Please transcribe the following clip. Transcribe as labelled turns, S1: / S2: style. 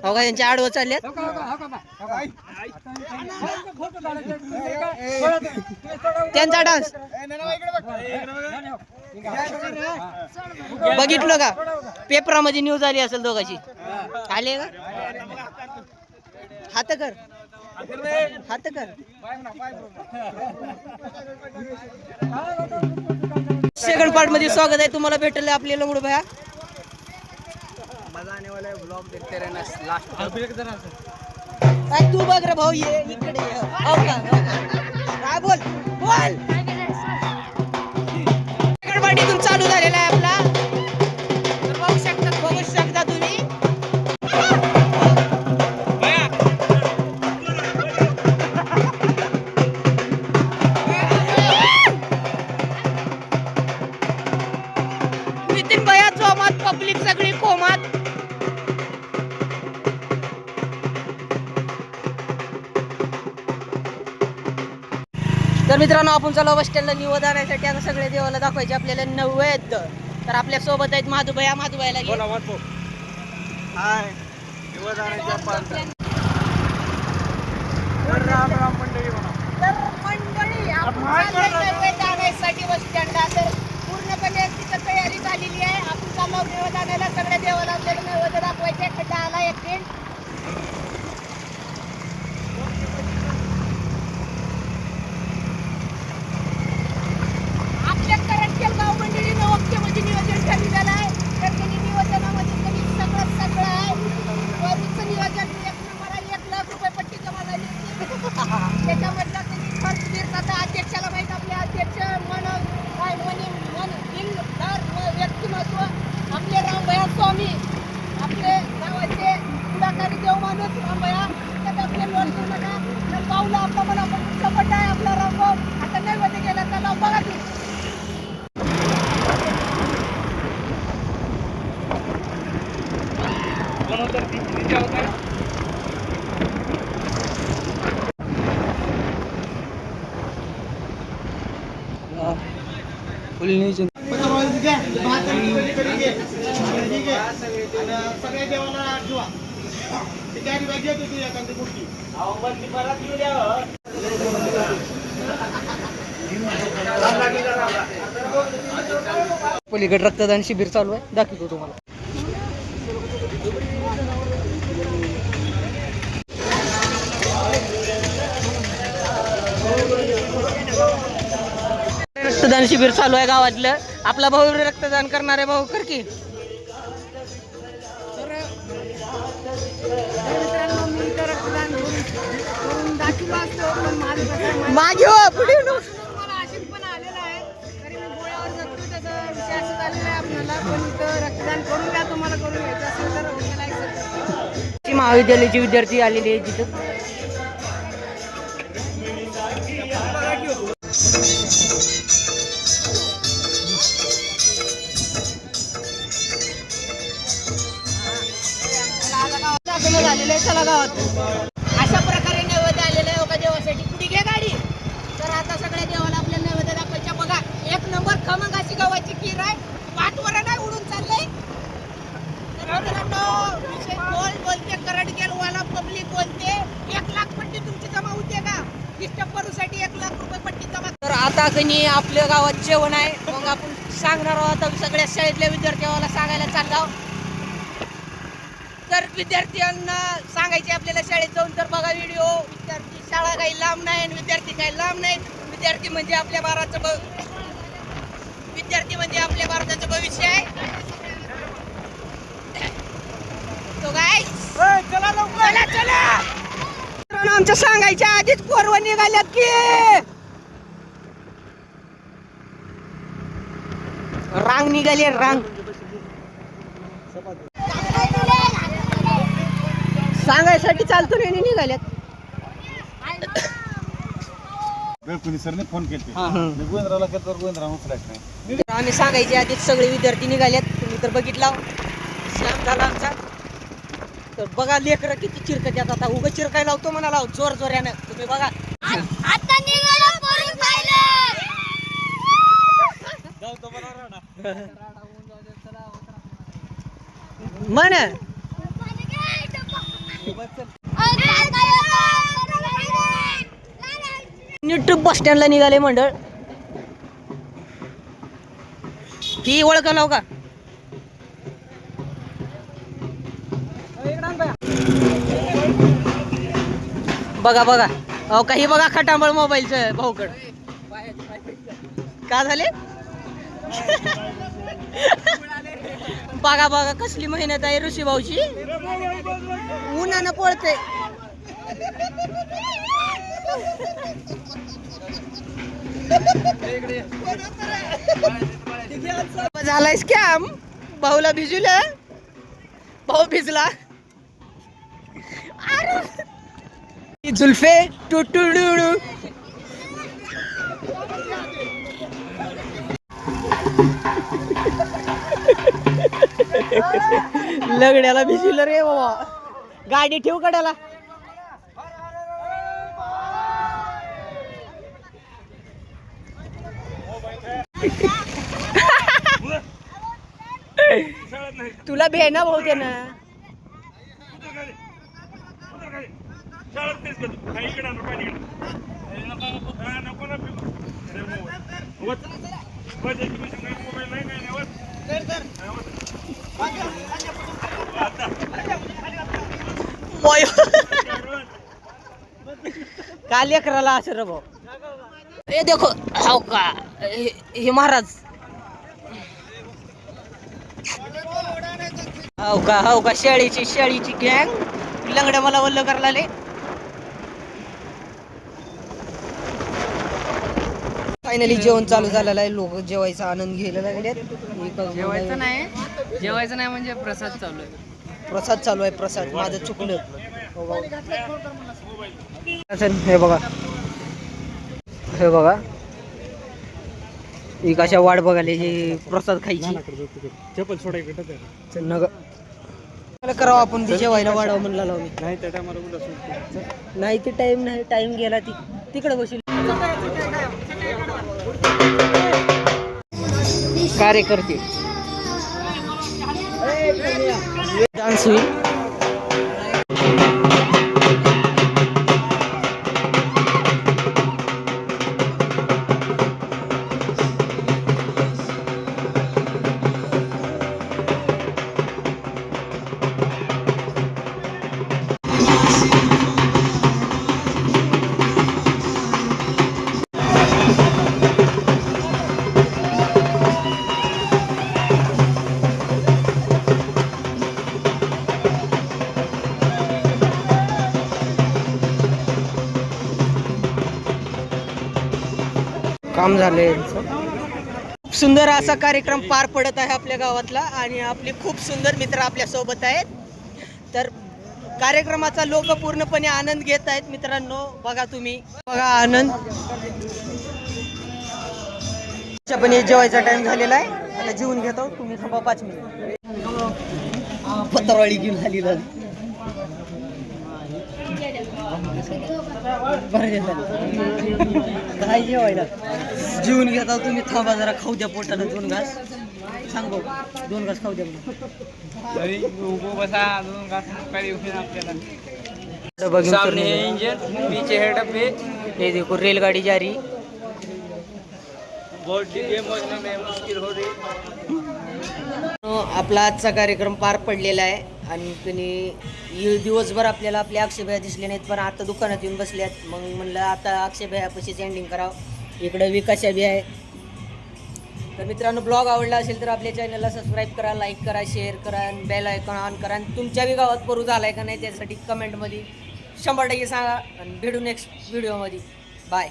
S1: हो का यांच्या आडवं चालल्यात. त्यांचा डान्स बघितलं का? पेपरामध्ये न्यूज आली असेल दोघांची. आले का? हात कर हात कर. सेकंड पार्ट मध्ये स्वागत आहे तुम्हाला. भेटेल आपले लंगडू भैया.
S2: मजा आने वाला है. ब्लॉग देखते रहना लास्ट
S1: तू बघ रे भाऊ. ये इकडे ये. हो का? काय बोल बोल. सेकंड पार्ट इथून चालू झालेला आहे आपला. तर बघू शकता तुम्ही. नितीन भैया जोमात, पब्लिक सगळी कोमात. तर मित्रांनो आपण चला बस स्टँडला निवड आणण्यासाठी. आता सगळे देवाला दाखवायचे आपल्याला नैवेद्य. तर आपल्या सोबत आहेत माधुभैया. माधुभैयाला
S2: हाय निवड आणायच्या राम राम मंडळी म्हणा.
S1: तर मंडळी आपण नैवेद्य आणायसाठी बस स्टँडला. तर पूर्णपणे तिथं तयारी झालेली आहे. आपण चाललो नैवेद्य आणायला. सगळ्या देवाला आपल्याला नैवेद्य दाखवायचे. खड्डा आला एक ट्रेन. आपल्या करंजल गाव मंडळीनं ओकेमध्ये नियोजन ठरलेलं आहे. तर त्यांनी नियोजनामध्ये त्यांनी सगळं आहे. वरूचं नियोजन एक नंबर आहे. 1 लाख रुपये पट्टी जमा झाली. त्याच्यामधलं त्यांनी खर्च आता अध्यक्षाला माहीत. आपले अध्यक्ष दिलदार व्यक्तिमत्व आपले रामभैया स्वामी. आपले गावाचे पुढाकारी देव माणूस रामभैया. तर आपले लोट करू नका. तर पाऊला आपला मला पण सपोर्ट आहे आपला रामभाऊ. आता नैवेद्य गेला त्याला बघा तुम्ही.
S2: फुल नियोजन.
S3: सगळ्या देवाला ठेवा.
S1: पलीकडे रक्तदान शिबिर चालू आहे. दाखवतो तुम्हाला. रक्तदान शिबिर चालू आहे गावातलं. आपला भाऊ रक्तदान करणारे भाऊ कर की. मागे हो पुढे येऊ नको. महाविद्यालयाचे विद्यार्थी आलेले आहेत तिथं. झालेलं आहे. चला गावात अशा प्रकारे नैवेद्य आलेलं आहे. देवासाठी पुढे घे गाडी. तर आता सगळ्या देवाला आपल्या नैवेद्य दाखवायच्या. बघा 1 नंबर खमंग अशी गव्हाची खीर आहे. पाठवर नाही उडून चाललंय. तर मित्रांनो विषय बोलते करंडकेल वाला पब्लिक बोलते. 1 लाख पट्टी तुमची जमा होते का? डिस्टर्बरूसाठी 1 लाख रुपये पट्टी जमा. तर आता कणी आपल्या गावात जेवण आहे. मग आपण सांगणार आहोत. सगळ्या शाळेतल्या विद्यार्थ्यांना सांगायला चाललो. तर विद्यार्थ्यांना सांगायचे आपल्याला शाळेत जाऊन. तर बघा व्हिडिओ. विद्यार्थी शाळा काही लांब नाही आणि विद्यार्थी काही लांब नाहीत. विद्यार्थी म्हणजे आपल्या भारताचं भविष्य आहे. तो गाईस चला आमच्या सांगायच्या आधीच पोरव निघाल्यात की. रांग निघाली रांग. सांगायसाठी चालतो रे निघाल्यात.
S3: सरने फोन केले.
S1: आम्ही सांगायचे आधीच सगळे विद्यार्थी निघाल्यात. तुम्ही तर बघितला स्लॅम झाला आमचा. तर बघा लेकरं किती चिरकत येतात. आता उगा चिरकाय लावतो म्हणा लाव जोर जोऱ्यानं. तुम्ही बघा म्हण नीट बस स्टँडला निघाले मंडळ. ही ओळख लाव का? बघा बघा अहो काही बघा खटांबळ मोबाईलचं भाऊकड का झाले. बघा बघा कसली मेहनत आहे ऋषी भाऊची. उन्हानं पळते. झालाय स्कॅम. भाऊला भिजवलं. भाऊ भिजला. जुल्फे टुटुडुडू. लगड्याला भिजवलं रे बाबा. गाडी ठेवू कड्याला. तुला भेना भाऊ ते ना. का लेकराला असं रे भाऊ. ए देखो हो का हे महाराज. हो का शेळीची गँग. लंगड्या मला वल्ल करला. फायनली जेवण चालू झालेलं आहे. लोक जेवायचा आनंद घ्यायला लागले.
S2: जेवायचं नाही म्हणजे प्रसाद चालू आहे.
S1: प्रसाद चालू आहे. प्रसाद माझं चुकलं. हे बघा हे बघा ही कशा वाट बघायला. हे प्रसाद खायची.
S3: चप्पल सोडायचं
S1: नग करावं आपण ती जेवायला वाढावं म्हणला लावून.
S3: नाही त्या टायमाला
S1: नाही ते टाइम नाही. टाइम गेला. ती तिकडे बसेल. कार्यकर्ते डान्स होईल. काम झाले. खूप सुंदर असा कार्यक्रम पार पडत आहे आपल्या गावातला. आणि आपले खूप सुंदर मित्र आपल्या सोबत आहेत. तर कार्यक्रमाचा लोक पूर्णपणे आनंद घेत आहेत. मित्रांनो बघा तुम्ही बघा आनंद. पण जेवायचा टाइम झालेला आहे. आता जेवून घेतो. तुम्ही थांबा 5 मिनिट. पत्रवाळी घेऊन आली काय जेवायला. जेवून घेता तुम्ही. थांबा जरा. खाऊ द्या पोटाला 2 घास. सांग भाऊ 2 घास खाऊ द्या. ये देखो रेलगाड़ी जा रही. आपला आजचा कार्यक्रम पार पडलेला आहे. आणि त्यांनी दिवसभर आपल्याला आपल्या अक्षयभया दिसले नाहीत. पण आता दुकानात येऊन बसल्यात. मग म्हणलं आता अक्षयभयापाशीच एंडिंग करावं. इकडं विकाशा बी आहे. तर मित्रांनो ब्लॉग आवडला असेल तर आपल्या चॅनलला सबस्क्राईब करा, लाईक करा, शेअर करा आणि बेल आयकॉन ऑन करा. आणि तुमच्या बी गावात परू झालाय का नाही त्यासाठी कमेंटमध्ये 100% सांगा. आणि भेटू नेक्स्ट व्हिडिओमध्ये. बाय.